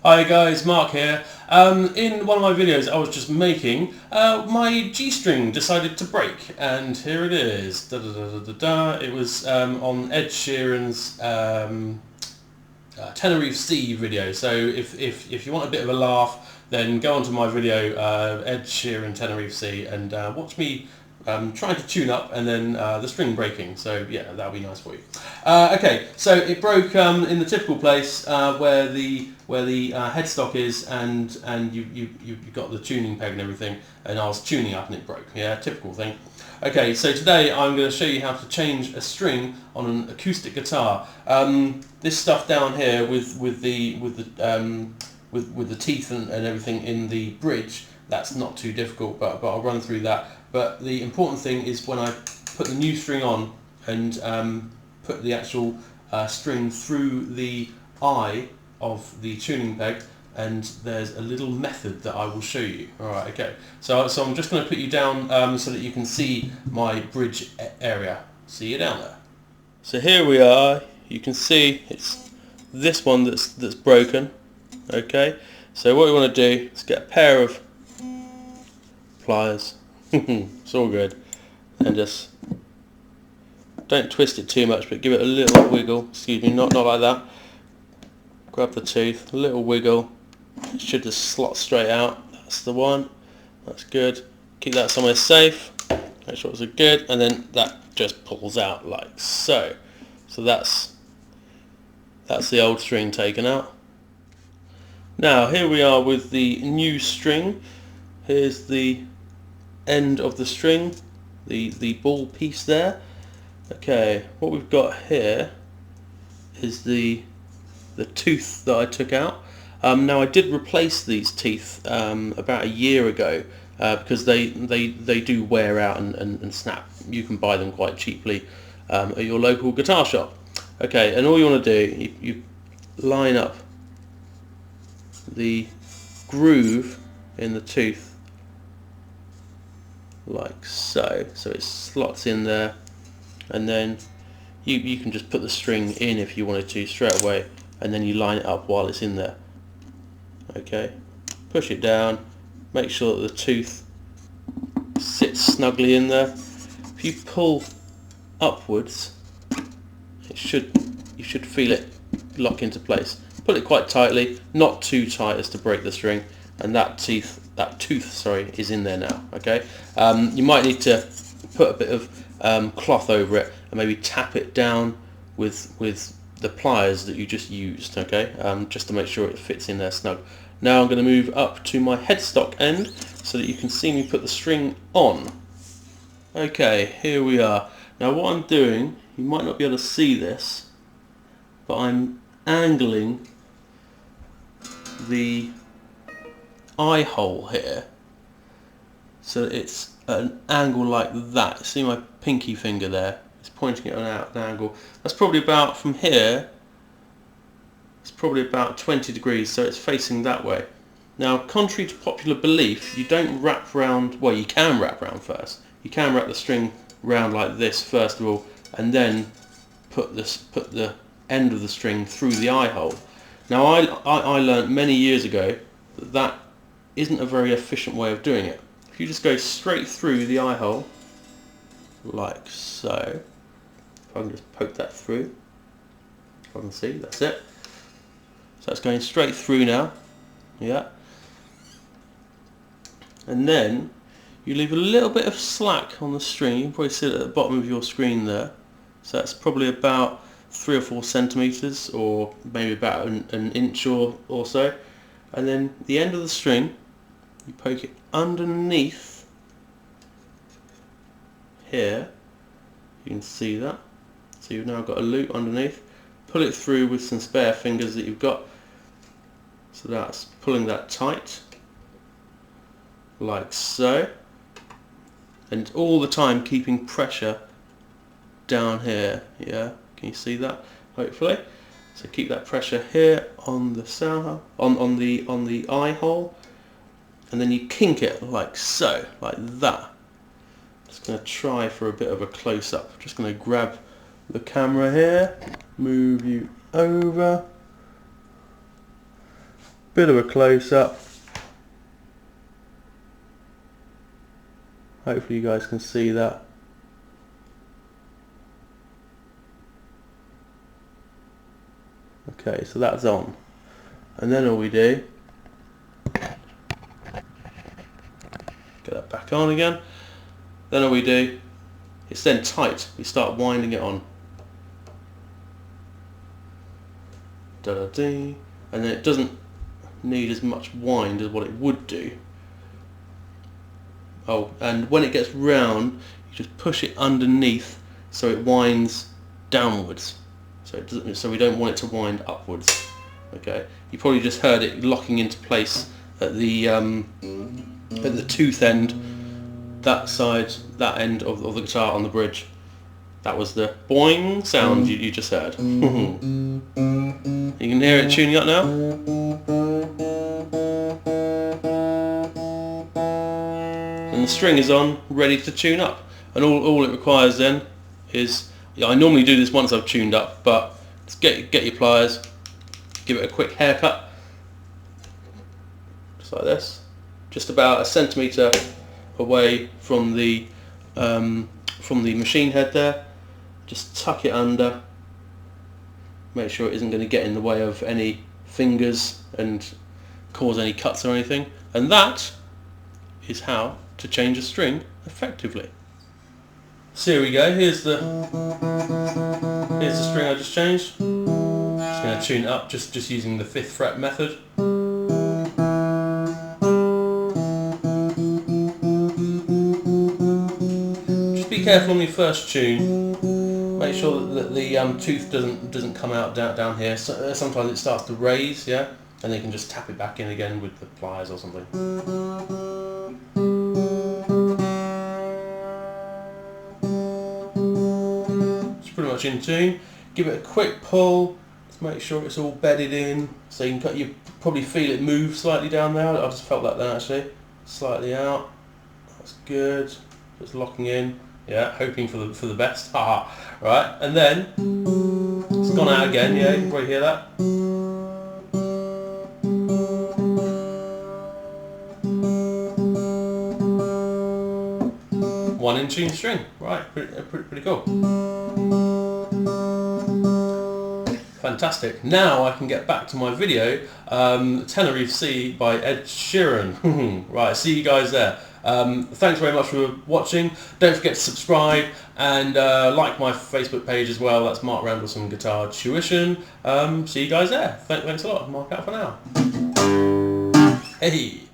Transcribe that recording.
Hi guys, Mark here. In one of my videos I was just making, my G-string decided to break, and here it is. Da, da, da, da, da, da. It was on Ed Sheeran's Tenerife Sea video, so if you want a bit of a laugh, then go onto my video, Ed Sheeran Tenerife Sea, and watch me trying to tune up and then the string breaking. So yeah, that'll be nice for you. Okay, so it broke in the typical place where the headstock is, and you've got the tuning peg and everything, and I was tuning up and it broke. Yeah, typical thing. Okay, so today I'm going to show you how to change a string on an acoustic guitar. This stuff down here with the teeth and everything in the bridge, that's not too difficult, but I'll run through that. But the important thing is when I put the new string on and put the actual string through the eye of the tuning peg, and there's a little method that I will show you. Alright, okay. So I'm just going to put you down so that you can see my bridge area. See you down there. So here we are. You can see it's this one that's broken. Okay. So what we want to do is get a pair of pliers. It's all good. And just don't twist it too much, but give it a little wiggle. Excuse me, not like that. Grab the tooth, a little wiggle. It should just slot straight out. That's the one. That's good. Keep that somewhere safe. Make sure it's good, and then that just pulls out like so. So that's the old string taken out. Now here we are with the new string. Here's the end of the string, the ball piece there. Okay, what we've got here is the tooth that I took out. Now I did replace these teeth about a year ago because they do wear out and snap. You can buy them quite cheaply at your local guitar shop. Okay, and all you want to do, you line up the groove in the tooth like so it slots in there, and then you can just put the string in if you wanted to straight away, and then you line it up while it's in there. Okay, push it down, make sure that the tooth sits snugly in there. If you pull upwards, you should feel it lock into place. Pull it quite tightly, not too tight as to break the string, and that tooth is in there now. Okay, you might need to put a bit of cloth over it and maybe tap it down with the pliers that you just used. Okay, just to make sure it fits in there snug. Now I'm going to move up to my headstock end so that you can see me put the string on. Okay, here we are. Now what I'm doing, you might not be able to see this, but I'm angling the eye hole here so that it's at an angle like that. See my pinky finger there? It's pointing it out at an angle. That's probably about, from here, it's probably about 20 degrees, so it's facing that way. Now, contrary to popular belief, you don't wrap round, well, you can wrap round first. You can wrap the string round like this first of all, and then put the end of the string through the eye hole. Now I learnt many years ago that isn't a very efficient way of doing it. If you just go straight through the eye hole like so, if I can just poke that through, if I can see, that's it. So it's going straight through now, yeah. And then you leave a little bit of slack on the string. You can probably see it at the bottom of your screen there. So that's probably about 3 or 4 centimeters, or maybe about an inch or so. And then the end of the string, you poke it underneath here. You can see that. So you've now got a loop underneath. Pull it through with some spare fingers that you've got. So that's pulling that tight, like so. And all the time keeping pressure down here. Yeah, can you see that? Hopefully. So keep that pressure here on the sound on the eye hole, and then you kink it like so, like that. Just going to try for a bit of a close-up. Just going to grab the camera here, move you over, bit of a close-up. Hopefully you guys can see that. Okay, so that's on. And then all we do, get that back on again. Then all we do, it's then tight. We start winding it on. Da-da-dee. And then it doesn't need as much wind as what it would do. Oh, and when it gets round, you just push it underneath so it winds downwards. So we don't want it to wind upwards. Okay, you probably just heard it locking into place at the tooth end, that side, that end of the guitar on the bridge. That was the boing sound you just heard. You can hear it tuning up now. And the string is on, ready to tune up. And all it requires then is, I normally do this once I've tuned up, but just get your pliers, give it a quick haircut, just like this, just about a centimetre away from the machine head there. Just tuck it under, make sure it isn't going to get in the way of any fingers and cause any cuts or anything. And that is how to change a string effectively. So here we go, here's the string I just changed. Just going to tune it up just using the 5th fret method. Just be careful on your first tune. Make sure that the tooth doesn't come out down here. So, sometimes it starts to raise, yeah, and then you can just tap it back in again with the pliers or something. Pretty much in tune. Give it a quick pull to make sure it's all bedded in. So you probably feel it move slightly down there. I just felt that then actually. Slightly out. That's good. Just locking in. Yeah, hoping for the best. Haha. Right, and then it's gone out again. Yeah, you can probably hear that. One in tune string. Right, pretty cool. Fantastic. Now I can get back to my video, Tenerife Sea by Ed Sheeran. Right, see you guys there. Thanks very much for watching. Don't forget to subscribe and like my Facebook page as well. That's Mark Randallson Guitar Tuition. See you guys there. Thanks a lot. Mark out for now. Hey.